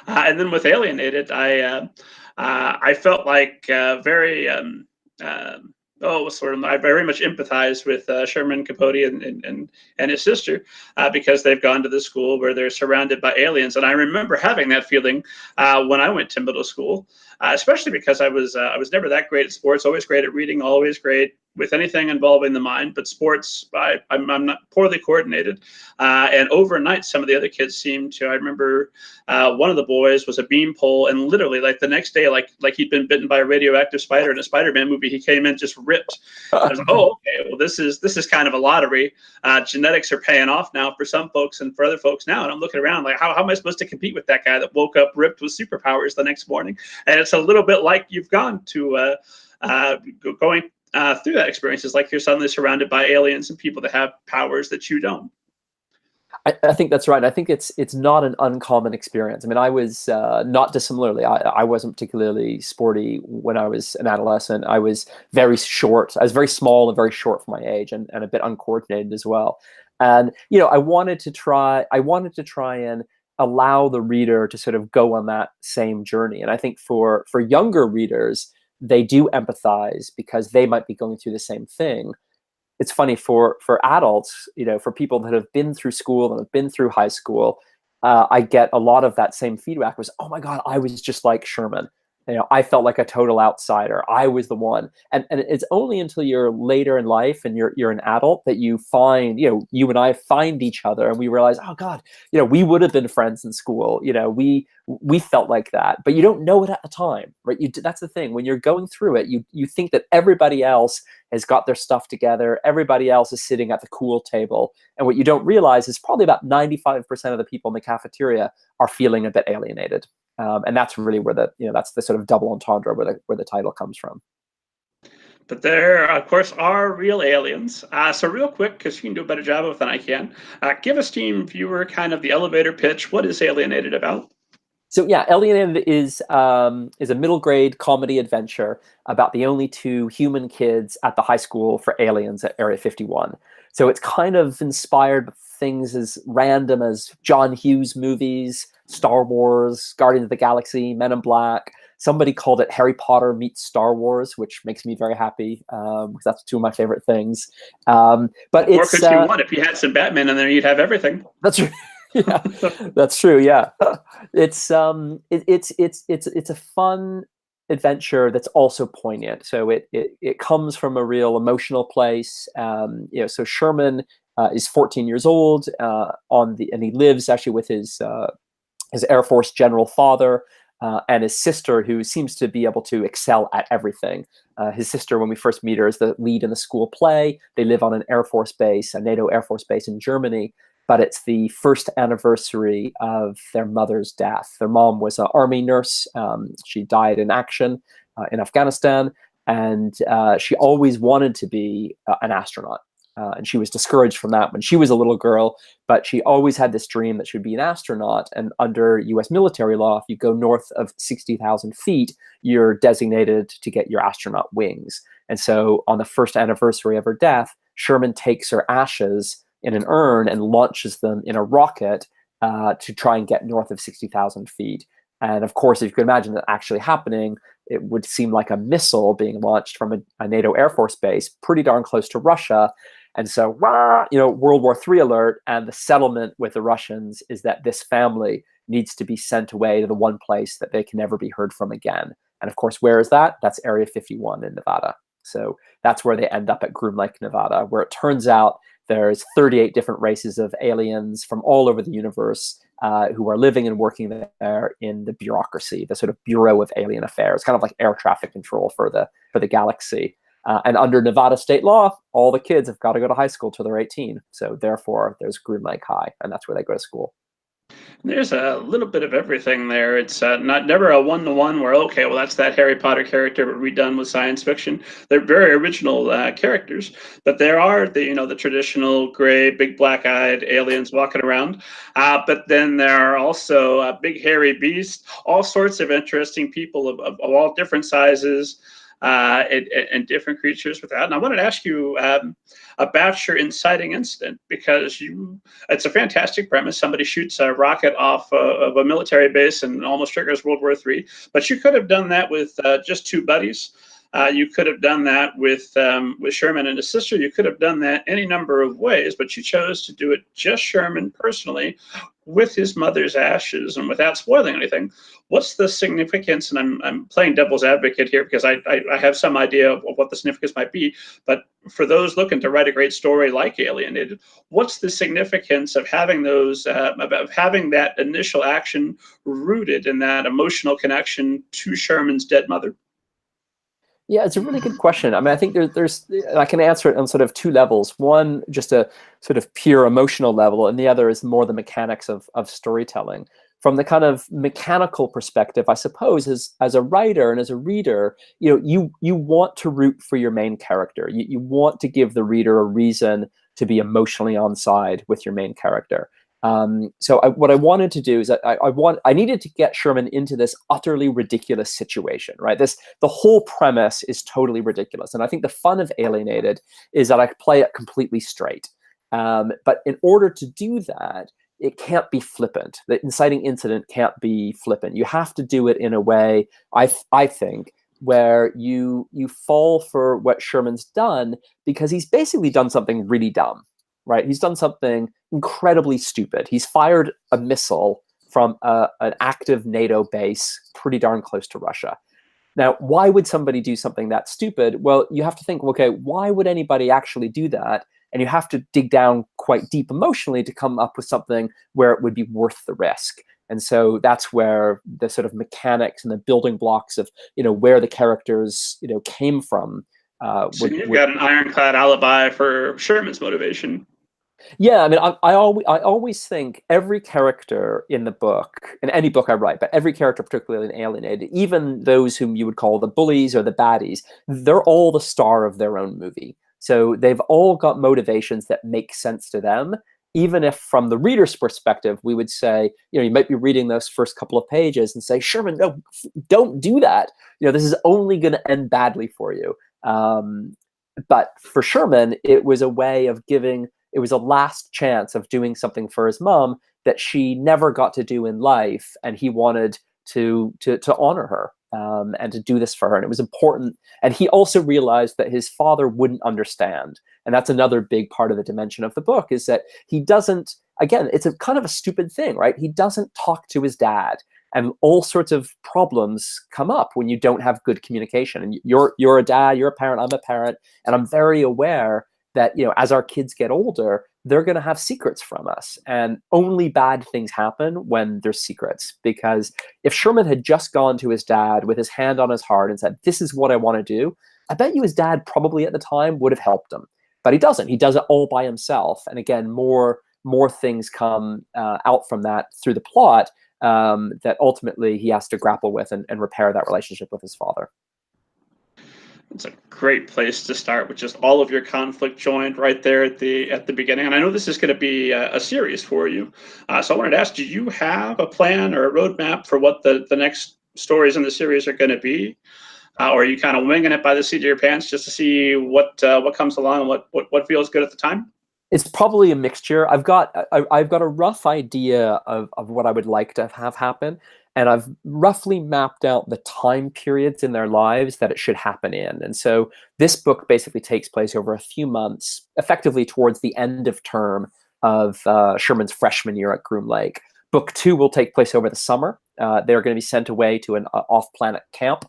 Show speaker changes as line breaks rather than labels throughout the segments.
And then with Alienated, I felt like very oh, sort of. I very much empathize with Sherman Capote and his sister because they've gone to the school where they're surrounded by aliens, and I remember having that feeling when I went to middle school, especially because I was never that great at sports. Always great at reading. Always great with anything involving the mind, but sports, I'm not poorly coordinated. And overnight, some of the other kids seemed to. I remember one of the boys was a beanpole, and literally, like the next day, like he'd been bitten by a radioactive spider in a Spider-Man movie. He came in just ripped. I was like, oh, okay, well, this is kind of a lottery. Genetics are paying off now for some folks and for other folks now. And I'm looking around like, how am I supposed to compete with that guy that woke up ripped with superpowers the next morning? And it's a little bit like you've gone to going through that experience. Is like you're suddenly surrounded by aliens and people that have powers that you don't.
I think that's right. I think it's not an uncommon experience. I mean, I was not dissimilarly. I wasn't particularly sporty when I was an adolescent. I was very short. I was very small and very short for my age, and a bit uncoordinated as well. And I wanted to try and allow the reader to sort of go on that same journey. And I think for younger readers, they do empathize because they might be going through the same thing. It's funny for adults, for people that have been through school and have been through high school, I get a lot of that same feedback was, oh my God, I was just like Sherman. I felt like a total outsider. I was the one. And it's only until you're later in life and you're an adult that you find, you and I find each other and we realize, oh God, we would have been friends in school. We felt like that, but you don't know it at the time, right? That's the thing. When you're going through it, you think that everybody else has got their stuff together. Everybody else is sitting at the cool table. And what you don't realize is probably about 95% of the people in the cafeteria are feeling a bit alienated. And that's really where that's the sort of double entendre where the title comes from.
But there, of course, are real aliens. So real quick, because you can do a better job of it than I can, give a Steam viewer kind of the elevator pitch. What is Alienated about?
So yeah, Alienated is a middle grade comedy adventure about the only two human kids at the high school for aliens at Area 51. So it's kind of inspired by things as random as John Hughes movies, Star Wars, Guardians of the Galaxy, Men in Black. Somebody called it Harry Potter meets Star Wars, which makes me very happy because that's two of my favorite things. But
or could you want if you had some Batman in there, you'd have everything.
That's right. Yeah, that's true. Yeah, it's a fun adventure that's also poignant. So it comes from a real emotional place. So Sherman is 14 years old and he lives actually with his Air Force general father and his sister, who seems to be able to excel at everything. His sister, when we first meet her, is the lead in the school play. They live on an Air Force base, a NATO Air Force base in Germany. But it's the first anniversary of their mother's death. Their mom was an army nurse. She died in action in Afghanistan, and she always wanted to be an astronaut. And she was discouraged from that when she was a little girl, but she always had this dream that she would be an astronaut. And under US military law, if you go north of 60,000 feet, you're designated to get your astronaut wings. And so on the first anniversary of her death, Sherman takes her ashes in an urn and launches them in a rocket to try and get north of 60,000 feet. And of course, if you could imagine that actually happening, it would seem like a missile being launched from a NATO Air Force base pretty darn close to Russia. And so, World War III alert, and the settlement with the Russians is that this family needs to be sent away to the one place that they can never be heard from again. And of course, where is that? That's Area 51 in Nevada. So that's where they end up at Groom Lake, Nevada, where it turns out there's 38 different races of aliens from all over the universe who are living and working there in the bureaucracy, the sort of Bureau of Alien Affairs, kind of like air traffic control for the galaxy. And under Nevada state law, all the kids have got to go to high school till they're 18. So therefore, there's Groom Lake High, and that's where they go to school.
There's a little bit of everything there. It's never a one-to-one where, okay, well, that's that Harry Potter character redone with science fiction. They're very original characters, but there are the traditional gray, big black-eyed aliens walking around. But then there are also big hairy beasts, all sorts of interesting people of all different sizes. and different creatures with that. And I wanted to ask you about your inciting incident, because it's a fantastic premise. Somebody shoots a rocket off of a military base and almost triggers World War III. But you could have done that with just two buddies. You could have done that with Sherman and his sister. You could have done that any number of ways, but you chose to do it just Sherman personally, with his mother's ashes and without spoiling anything. What's the significance? And I'm playing devil's advocate here because I have some idea of what the significance might be. But for those looking to write a great story like Alienated, what's the significance of having those of having that initial action rooted in that emotional connection to Sherman's dead mother?
Yeah, it's a really good question. I mean, I think I can answer it on sort of two levels. One, just a sort of pure emotional level, and the other is more the mechanics of storytelling. From the kind of mechanical perspective, I suppose, as a writer and as a reader, you want to root for your main character. You want to give the reader a reason to be emotionally on side with your main character. So what I wanted to do is I needed to get Sherman into this utterly ridiculous situation, right? The whole premise is totally ridiculous. And I think the fun of Alienated is that I play it completely straight. But in order to do that, it can't be flippant. The inciting incident can't be flippant. You have to do it in a way, I think, where you fall for what Sherman's done, because he's basically done something really dumb. Right, he's done something incredibly stupid. He's fired a missile from an active NATO base pretty darn close to Russia. Now, why would somebody do something that stupid? Well, you have to think, okay, why would anybody actually do that? And you have to dig down quite deep emotionally to come up with something where it would be worth the risk. And so that's where the sort of mechanics and the building blocks of where the characters came from.
So you've got an ironclad alibi for Sherman's motivation.
Yeah, I mean, I always think every character in the book, in any book I write, but every character, particularly in Alienated, even those whom you would call the bullies or the baddies, they're all the star of their own movie. So they've all got motivations that make sense to them, even if from the reader's perspective, we would say, you might be reading those first couple of pages and say, Sherman, no, don't do that. This is only going to end badly for you. But for Sherman, it was a way of it was a last chance of doing something for his mom that she never got to do in life, and he wanted to honor her and to do this for her. And it was important. And he also realized that his father wouldn't understand. And that's another big part of the dimension of the book, is that he doesn't, again, it's a kind of a stupid thing, right? He doesn't talk to his dad. And all sorts of problems come up when you don't have good communication. And you're a dad, you're a parent, I'm a parent, and I'm very aware that as our kids get older, they're going to have secrets from us, and only bad things happen when there's secrets. Because if Sherman had just gone to his dad with his hand on his heart and said, "This is what I want to do," I bet you his dad probably at the time would have helped him. But he doesn't. He does it all by himself. And again, more things come out from that through the plot that ultimately he has to grapple with and repair that relationship with his father.
It's a great place to start, with just all of your conflict joined right there at the beginning. And I know this is going to be a series for you, so I wanted to ask: do you have a plan or a roadmap for what the next stories in the series are going to be, or are you kind of winging it by the seat of your pants just to see what comes along and what feels good at the time?
It's probably a mixture. I've got a rough idea of what I would like to have happen, and I've roughly mapped out the time periods in their lives that it should happen in. And so this book basically takes place over a few months, effectively towards the end of term of Sherman's freshman year at Groom Lake. Book 2 will take place over the summer. They're going to be sent away to an off-planet camp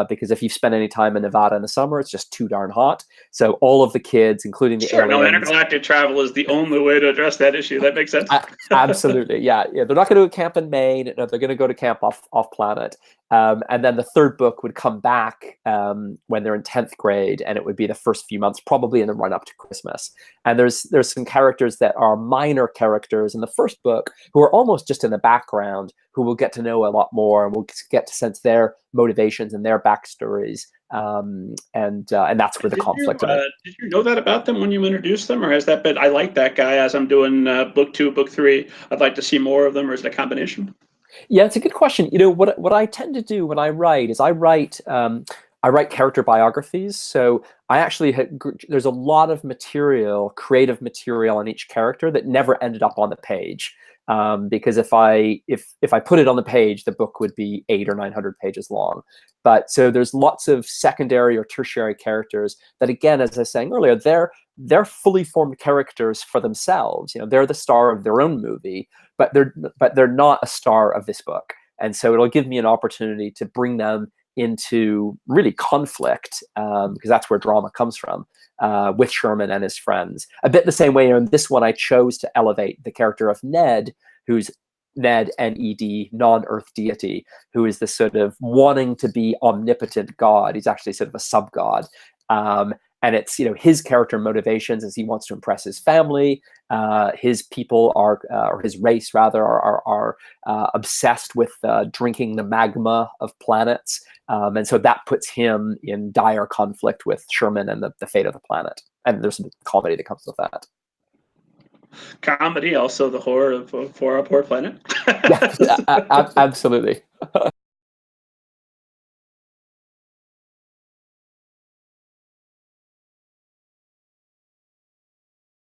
because if you've spent any time in Nevada in the summer, it's just too darn hot. So all of the kids, including the aliens...
No, intergalactic travel is the only way to address that issue. That makes sense.
Absolutely, yeah. They're not going to go camp in Maine. No, they're going to go to camp off-planet. And then the third book would come back when they're in 10th grade, and it would be the first few months, probably in the run-up to Christmas. And there's some characters that are minor characters in the first book who are almost just in the background, who we'll get to know a lot more, and we'll get to sense their motivations and their backstories. And that's where the conflict is.
Did you know that about them when you introduced them, or has that been, I like that guy, as I'm doing book 2, book 3, I'd like to see more of them, or is it a combination?
Yeah, it's a good question. What I tend to do when I write is I write I write character biographies, so I actually there's a lot of material, creative material on each character that never ended up on the page. Because if I put it on the page, the book would be 800 or 900 pages long. But so there's lots of secondary or tertiary characters that, again, as I was saying earlier, they're fully formed characters for themselves. They're the star of their own movie, but they're not a star of this book. And so it'll give me an opportunity to bring them into really conflict, because that's where drama comes from, with Sherman and his friends. A bit the same way in this one, I chose to elevate the character of Ned, who's Ned, N-E-D, non-Earth deity, who is this sort of wanting to be omnipotent god. He's actually sort of a sub-god. And it's, his character motivations as he wants to impress his family. His people are, or his race rather, are obsessed with drinking the magma of planets. And so that puts him in dire conflict with Sherman and the fate of the planet. And there's some comedy that comes with that.
Comedy, also the horror of For Our Poor Planet.
Yeah, absolutely.